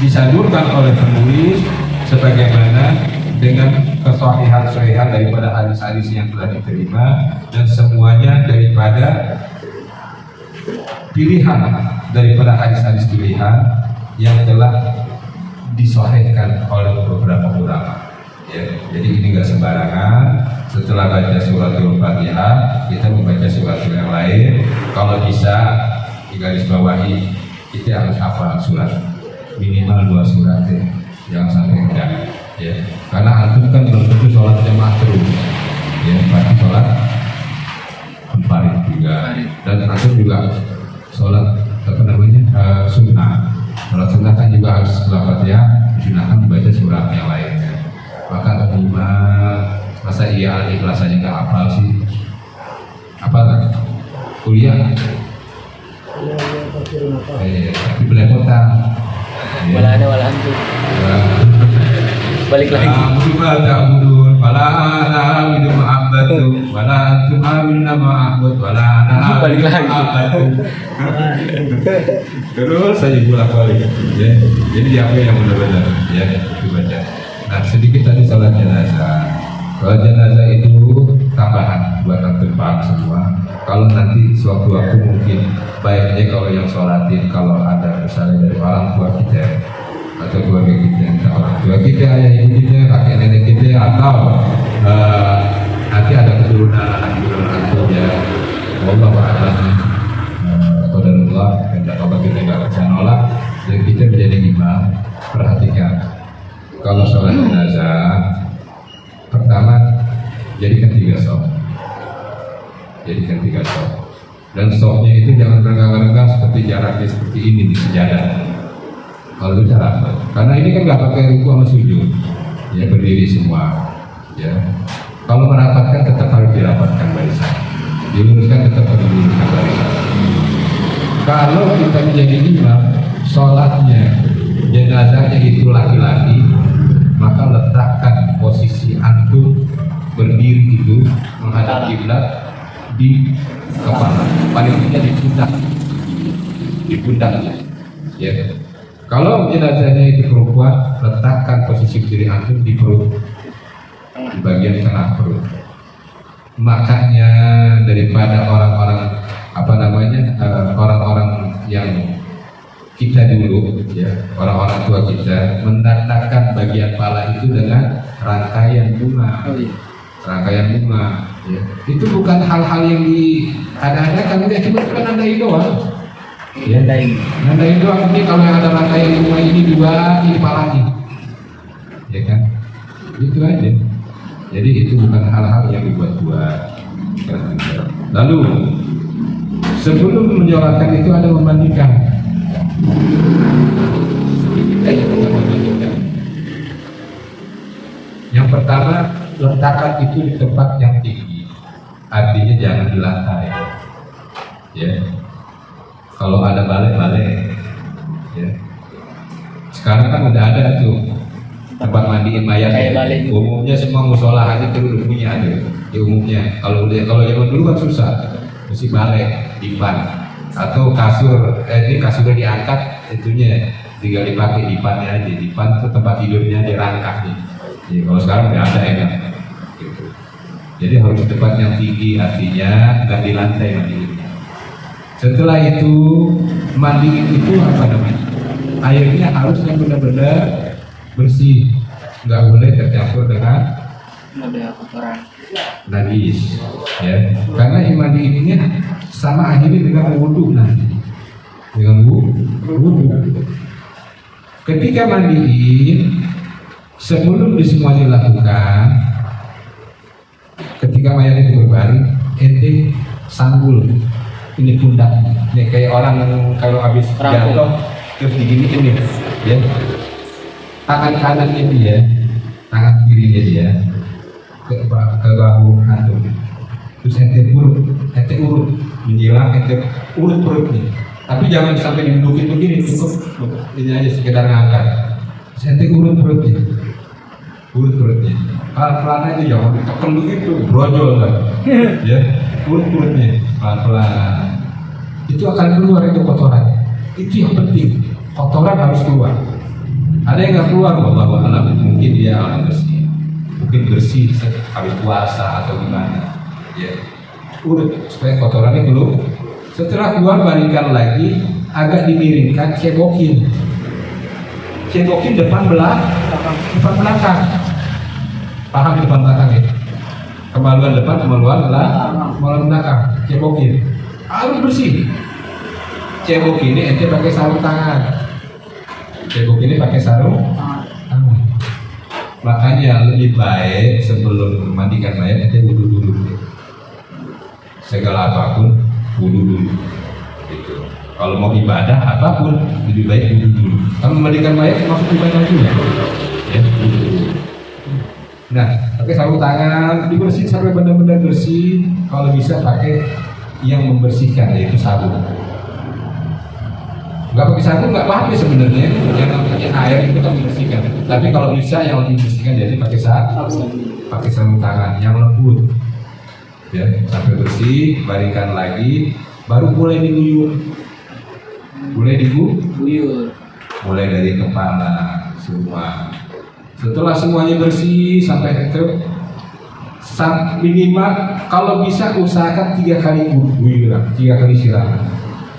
disanjurkan oleh penulis sebagaimana dengan kesahihan daripada hadis-hadis yang telah diterima, dan semuanya daripada pilihan daripada hadis-hadis pilihan yang telah disahihkan oleh beberapa ulama, ya. Jadi ini nggak sembarangan. Setelah baca suratul Fatihah kita membaca surat yang lain. Kalau bisa digarisbawahi kita harus hafal surat minimal 2 surat, ya. Jangan sampai enggak, ya. Karena antum kan belum tentu sholat jamaah terus, ya. Pasti sholat munfarid juga, dan antum juga sholat apa namanya sunnah. Sholat sunnah kan juga harus setelah Fatihah disunahkan membaca surat yang lainnya. Maka masa iya Al-Ikhlas aja nggak hafal sih? Apa kan? Kuliah? Tapi belepotan. Wala ana wala antum. Balik lagi. Ta'budun wala ana a'budu ma'abadu wala antum a'buduna ma'abud wala ana Balik lagi. Terus saya bolak-balik, ya. Jadi diambil yang benar-benar, ya, itu baca. Nah, sedikit tadi salat jenazah. Salat jenazah itu tambahan buat antum paham semua. Kalau nanti suatu waktu mungkin baiknya kalau yang sholatin, kalau ada misalnya dari orang tua kita atau keluarga kita, entah orang tua kita, ayah ibu kita, kakek nenek kita, atau nanti ada keturunan antum, ya. Allah a'lam. Qadarullah, kalau kita nggak bisa nolak dan kita menjadi imam, perhatikan kalau sholat jenazah pertama jadikan 3 shaf, dan shafnya itu jangan renggang-renggang seperti jaraknya seperti ini di sejadah, Kalau bisa rapat, karena ini kan nggak pakai ruku sama sujud, ya berdiri semua, ya. Kalau merapatkan tetap harus dirapatkan barisan, diluruskan tetap harus diluruskan barisan. Kalau kita menjadi imam, sholatnya jenazahnya itu laki-laki, maka letakkan posisi antum berdiri itu menghadap kiblat di kepala, paling tidak di pundaknya, ya. Kalau jenazahnya itu perempuan, letakkan posisi berdiri antum di perut, di bagian tengah perut. Makanya daripada orang-orang orang-orang yang kita dulu, ya, orang-orang tua kita menandakan bagian kepala itu dengan rangkaian bunga, rangkaian bunga. Ya. Itu bukan hal-hal yang diada-adakan, dia cuma nandai doang. Ya, nandain doang. Ini kalau yang ada rangkaian bunga ini dua, ini kepalanya, ya kan? Itu aja. Jadi itu bukan hal-hal yang dibuat-buat. Lalu sebelum menyolatkan itu ada memandikan. Yang pertama, letakkan itu di tempat yang tinggi, artinya jangan di lantai, ya. Kalau ada balai-balai, ya. Sekarang kan udah ada tuh tempat mandiin mayat. Umumnya semua musola aja tuh udah punya ada. Ya umumnya. Kalau zaman dulu kan susah, mesti balai, dipan, atau kasur. Ini kasurnya diangkat, itunya tinggal dipakai dipannya aja. Dipan tuh tempat tidurnya dirangkak nih. Ya, kalau sekarang nggak ada enak. Gitu. Jadi harus di tempat yang tinggi, artinya nggak di lantai mandiin. Setelah itu mandiin itu apa namanya? Airnya harus yang benar-benar bersih, nggak boleh tercampur dengan najis, ya. Karena mandiin ini sama akhirnya dengan wudhu nanti, dengan wudhu. Ketika mandiin, sebelum semua dilakukan, ketika mayat itu berbaring, ente sanggul. Ini pundak, ini kayak orang kalau habis jatuh terus diginiin nih, ya. Tangan kanannya dia, tangan kirinya dia ke bahu antum. Terus ente urut, menjilat ente urut perutnya. Tapi jangan sampai didudukin begini, cukup ini aja sekedar ngangkat. Terus ente urut perutnya. Pelan-pelan aja, jangan ditekan begitu, brojol kan, ya. Urut perutnya, pelan-pelan. Itu akan keluar itu kotoran. Itu yang penting. Kotoran harus keluar. Ada yang nggak keluar, wallahu a'lam. Mungkin dia orang bersih, mungkin bersih habis puasa atau gimana. Ya, urut supaya kotorannya keluar. Setelah keluar, baringkan lagi, agak dimiringkan, cebokin depan belakang. Paham depan belakang ya? Kemaluan depan, kemaluan belakang. Cebokin. Harus bersih. Cebok ini ente pakai sarung tangan. Makanya lebih baik sebelum memandikan mayat ente wudhu dulu. Segala apapun wudhu dulu. Gitu. Kalau mau ibadah apapun lebih baik wudhu dulu. Kalau memandikan mayat maksud ibadah dulu ya, wudhu dulu. Nah, pakai sarung tangan, dibersihin sampai benar-benar bersih. Kalau bisa pakai yang membersihkan, yaitu sabun. Nggak pakai sabun nggak apa-apa sebenarnya, yang namanya air itu kan membersihkan. Tapi kalau bisa yang lebih membersihkan jadi pakai sarung tangan yang lembut, ya, sampai bersih, baringkan lagi, baru mulai diguyur. Mulai dari kepala semua. Setelah semuanya bersih sampai itu, minimal kalau bisa usahakan 3 kali guyuran, 3 kali siraman,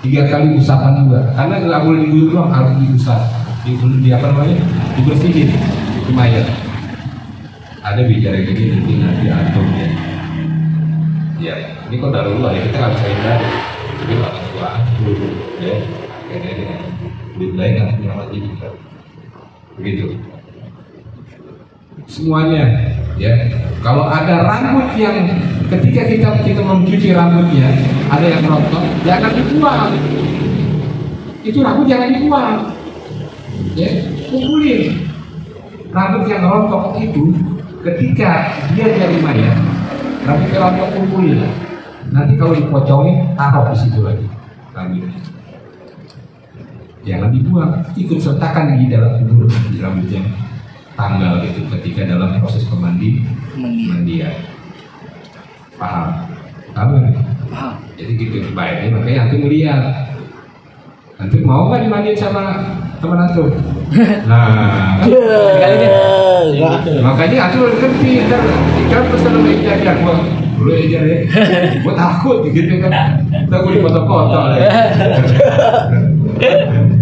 3 kali usapan juga. Karena nggak boleh diguyur doang, harus diusap, dibersihin itu mayat. Ada bicara gini nanti antum ya. Ya, ini kok darurat ya, kita nggak bisa hindari. Jadi orang tua, ya, kayaknya lebih baik kan punya wajib juga. Begitu. Semuanya, ya. Kalau ada rambut yang ketika kita mencuci rambutnya ada yang rontok, jangan dibuang. Itu rambut jangan dibuang. ya kumpulin rambut yang rontok itu. Ketika dia jadi mayat, rambut yang rontok kumpulin. Nanti kalau dipocongin, taruh di situ lagi rambutnya. Jangan dibuang, ikut sertakan di dalam kubur di rambutnya tanggal gitu ketika dalam proses pemandian. Paham? Paham? Paham. Jadi gitu baiknya, makanya antum melihat. Antum mau nggak dimandiin sama teman antum? Nah, makanya antum kan pintar. Kan pesan meja dia gua dulu aja deh. Gua takut gitu kan. Takut dipoto-foto deh.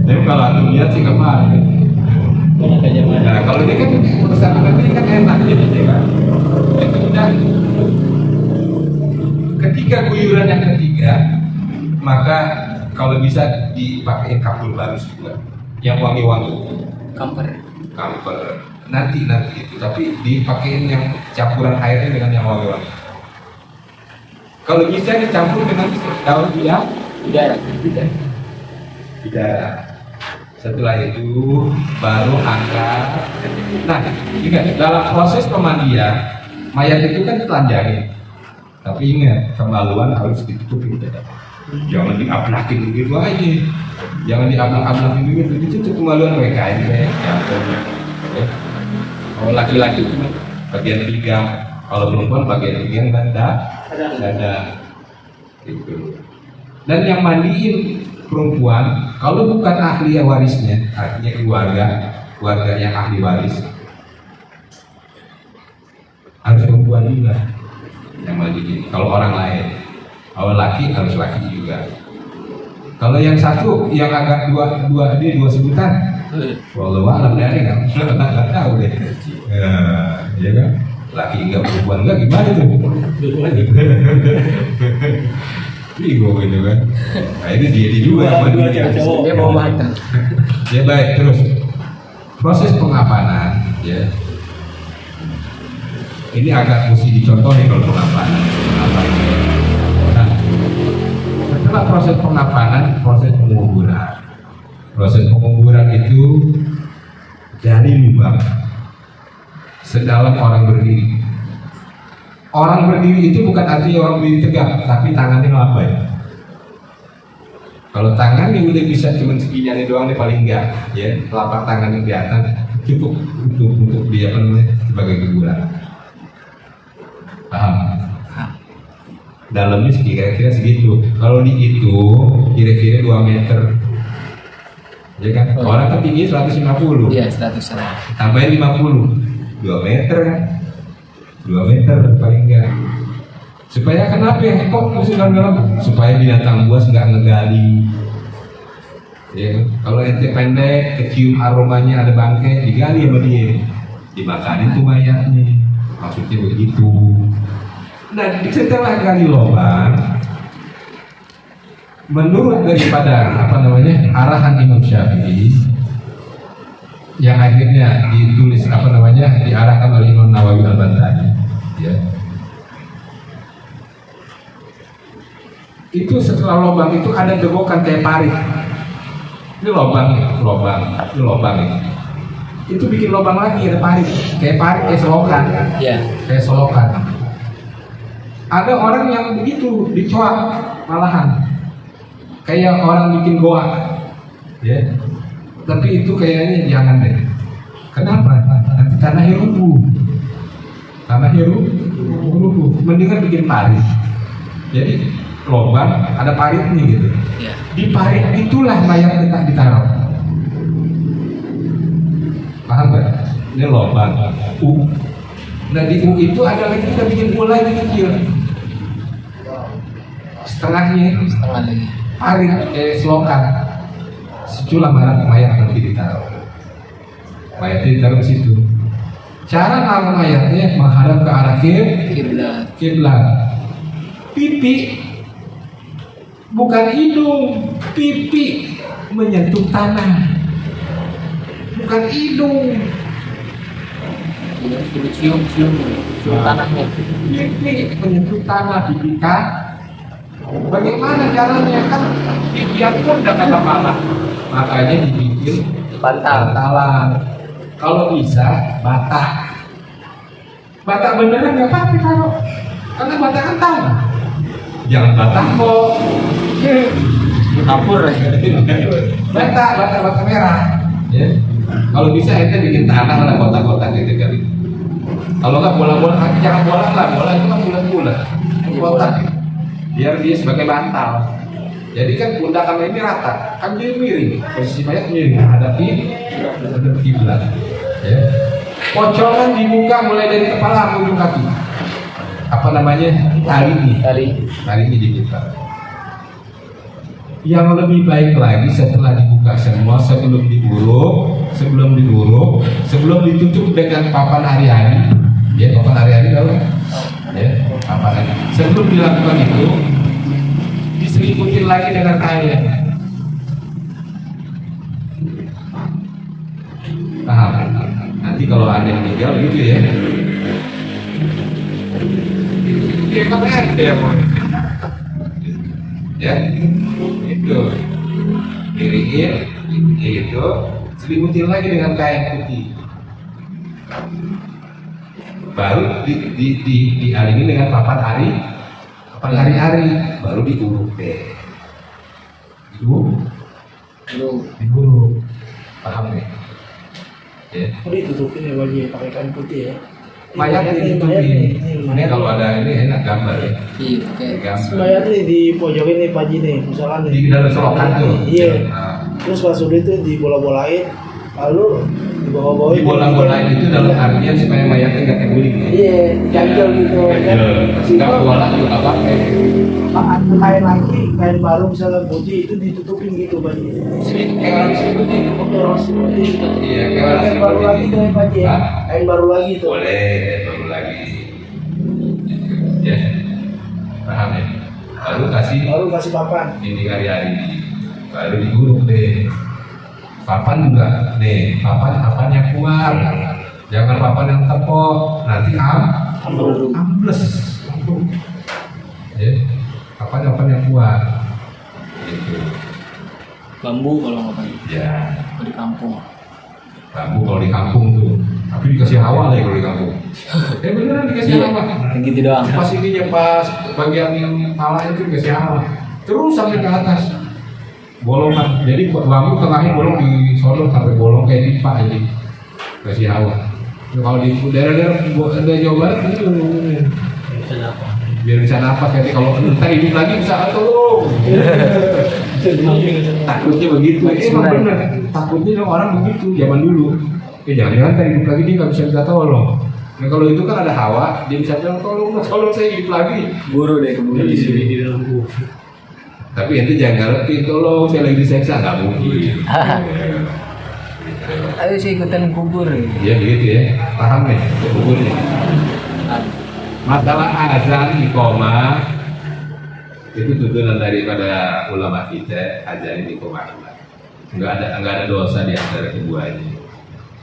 Tapi kalau antum lihat sih kemarin. Nah, kalau dia kan pesan ini kan enak jadi dia kan. Itu udah. Ketika guyuran yang ketiga, maka kalau bisa dipakai kapur baru juga, yang wangi-wangi. Kamper. Nanti itu, tapi dipakein yang campuran airnya dengan yang wangi-wangi. Kalau bisa dicampur dengan daun bidara. Setelah itu baru angkat. Nah, ingat dalam proses pemandian mayat itu kan telanjangin. Tapi ingat, kemaluan harus ditutupin. Jangan diaplakin begitu aja. Jangan diablak-ablakin begitu. Itu kemaluan mereka ini. Kalau laki-laki bagian pinggang, kalau perempuan bagian pinggang dan dada. Gitu. Dan yang mandiin perempuan, kalau bukan ahli warisnya, artinya keluarga yang ahli waris, harus perempuan juga yang mandiin. Kalau orang lain, kalau laki harus laki juga. Kalau yang satu yang agak dua sebutan, walau alam dari nggak tahu deh. Ya kan, laki enggak perempuan enggak gimana tuh? Bingung gitu kan. Nah ini dia juga yang mandiin. Dia mau matang. Ya baik, terus proses pengapanan ya. Ini agak mesti dicontohin kalau pengapanan. Nah, setelah proses pengapanan, proses penguburan. Proses penguburan itu dari lubang sedalam orang berdiri. Orang berdiri itu bukan artinya orang berdiri tegak, tapi tangannya melambai. Kalau tangannya udah bisa cuma segini doang nih paling enggak, ya telapak tangan yang kelihatan cukup untuk dia sebagai kuburan. Paham? Dalamnya kira-kira segitu. Kalau dihitung kira-kira 2 meter. Ya kan? Orang kan tinggi 150. Iya, 100. Tambahin 50. 2 meter kan? 2 meter paling enggak. Supaya kenapa ya? Kok masukkan dalam? Supaya binatang buas nggak ngegali. Ya, kalau ente pendek, kecium aromanya ada bangkai, digali sama dia, dimakanin tuh mayatnya. Maksudnya begitu. Nah, setelah gali lubang, menurut daripada arahan Imam Syafi'i yang akhirnya ditulis diarahkan oleh Imam Nawawi Al-Bantani, ya. Itu setelah lubang itu ada gerokan kayak parit. Ini lubang ini. Itu bikin lubang lagi ada parit, kayak selokan. Iya. Kayak selokan. Ada orang yang begitu dicoak malahan, kayak orang bikin goa, ya. Tapi itu kayaknya jangan deh. Kenapa? Nanti tanahnya rubuh. Mendingan bikin parit. Jadi lubang ada paritnya gitu. Iya. Di parit itulah mayat kita ditaruh. Paham nggak? Ini lubang U. Nah di U itu ada lagi kita bikin U lagi kecil. Setengah lagi. Parit kayak selokan. Situlah mayat nanti ditaruh. Mayatnya ditaruh di situ. Cara naruh mayatnya menghadap ke arah kiblat. Pipi bukan hidung, pipi menyentuh tanah, bukan hidung. Cium tanahnya. Pipi menyentuh tanah, pipi kan. Bagaimana caranya kan? Pipian pun udah kata malah. Makanya dibikin Bantal. bantalan. Kalau bisa batak. Batak beneran nggak apa-apa kalau karena batak kan tanah. Jangan batak kok. Kapur. Batak merah. Ya. Kalau bisa ente bikin tanah lah kotak-kotak gitu kali. Kalau nggak bola-bola, jangan bola lah, bola itu kan bulat-bulat. Kotak. Biar dia sebagai bantal. Jadi kan pundak kami ini rata, kan dia miring, posisi mayat miring, hadap kiblat. Ya. Pocongan dibuka mulai dari kepala sampai ujung kaki. Apa namanya? Tali ini dibuka. Yang lebih baik lagi setelah dibuka semua sebelum diuruk, sebelum ditutup dengan papan hari-hari. Ya, papan hari-hari tahu? Ya, papan hari. Sebelum dilakukan itu diselimutin lagi dengan kain. Paham? Nanti kalau ada yang meninggal gitu ya. Dia kan ada ya, itu miringin, itu selimutin lagi dengan kain putih. Baru dialimi dengan papan hari-hari, baru diuruk deh. Diuruk. Paham nih? Ya. Oh, ditutupin ya Pak Ji, pakai kain putih ya. Mayat ditutupin. Ini kalau ada ini enak gambar ya. Iya, oke. Gambar. Mayat nih di pojokin nih Pak Ji nih, misalkan nih. Di dalam selokan tuh. Iya. Nah, Terus pas udah itu dibola-bolain, lalu dibawa-bawain. di bola-bolain itu dalam artian supaya mayatnya nggak terguling. Iya, ganjel gitu. Nggak bola juga nggak pakai. Kain lagi, kain baru misalnya putih itu ditutupin gitu Pak Ji. Kayak orang seperti ini. Oke, orang putih. Iya, kayak orang Kain baru lagi seperti tuh ini. ya Pak Ji. Hah? Kain baru lagi tuh. Boleh, baru lagi. Ya, paham ya. Baru kasih papan. ini hari-hari, baru diguruk deh. Papan juga nih, papan yang kuat. Jangan papan yang tepok, nanti ambles. Ya, papan yang kuat. Gitu. Bambu kalau nggak pakai. Ya. Di kampung. Bambu kalau di kampung tuh, tapi dikasih hawa lagi kalau di kampung. Beneran dikasih Iya, hawa. yang gitu doang. Pas ininya pas bagian yang pala itu dikasih hawa. Terus sampai ke atas. Bolongan. Jadi bambu tengahnya bolong di sono sampai bolong kayak pipa jadi kasih hawa. Nah, kalau di daerah-daerah Jawa Barat itu biar bisa napas nanti kalau entah hidup lagi bisa tolong. Takutnya begitu. Emang bener. Takutnya dong orang begitu zaman dulu. Jangan-jangan kan hidup lagi dia nggak bisa tolong. Nah kalau itu kan ada hawa, dia bisa bilang tolong saya hidup lagi. Buru deh keburu Di dalam gua. Tapi nanti jangan ngerti tolong saya lagi diseksa nggak mungkin. Ayo sih ikutan kubur. Ya gitu ya, paham nih kuburnya. Masalah azan iqomah itu tuntunan daripada ulama kita, azan iqomah. Nggak ada dosa di antara keduanya.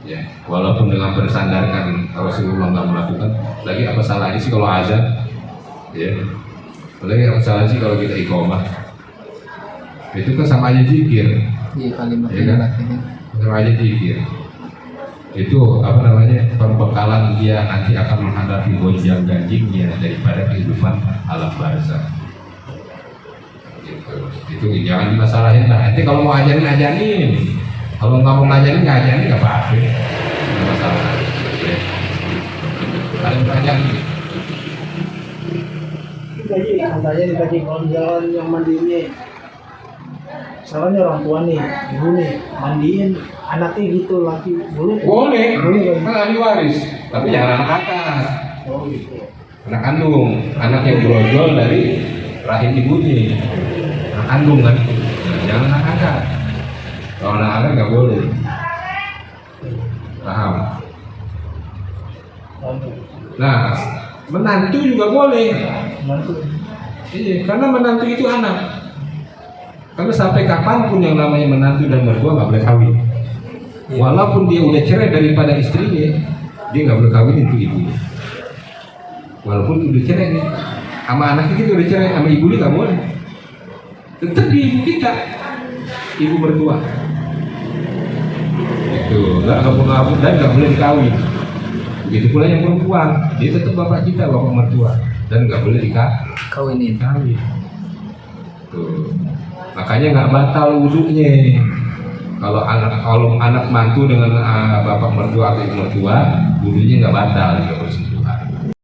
Ya, walaupun dengan bersandarkan Rasulullah nggak melakukan, lagi apa salahnya sih kalau azan? Ya, lagi apa salahnya sih kalau kita iqomah? Itu kan sama aja zikir. Iya kalimat Ya kan? ini. Sama aja zikir. Itu apa namanya perbekalan dia nanti akan menghadapi gonjang ganjingnya daripada kehidupan alam barzah. Gitu. Itu jangan dimasalahin lah. Nanti kalau mau ajarin. Kalau nggak mau ngajarin nggak apa-apa. Nggak masalah. Ya. Kalian belajarin. Gaji, katanya dibagi kalau jalan yang mandiri. Misalnya orang tua nih, ibu nih, mandiin anaknya gitu laki boleh? Boleh. Boleh. Kan ahli waris. Tapi jangan anak angkat. Oh gitu. Anak kandung, anak yang brojol dari rahim ibunya. Anak kandung kan. Nah, jangan anak angkat. Kalau anak angkat nggak boleh. Paham? Nah, menantu juga boleh. Mantu. Iya, karena menantu itu anak. Karena sampai kapanpun yang namanya menantu dan mertua nggak boleh kawin. Walaupun dia udah cerai daripada istrinya, dia nggak boleh kawin itu ibunya. Walaupun udah cerai nih, sama anaknya kita udah cerai, sama ibunya nggak boleh. Tetap di ibu kita, ibu mertua. Tuh, nggak mengambil dan nggak boleh dikawin. Begitu pula yang perempuan, dia tetap bapak kita, bapak mertua, dan nggak boleh Kawinin. dikawin. Tuh, makanya nggak batal wudhunya. Kalau anak mantu dengan bapak mertua atau ibu mertua, wudhunya nggak batal, nggak boleh.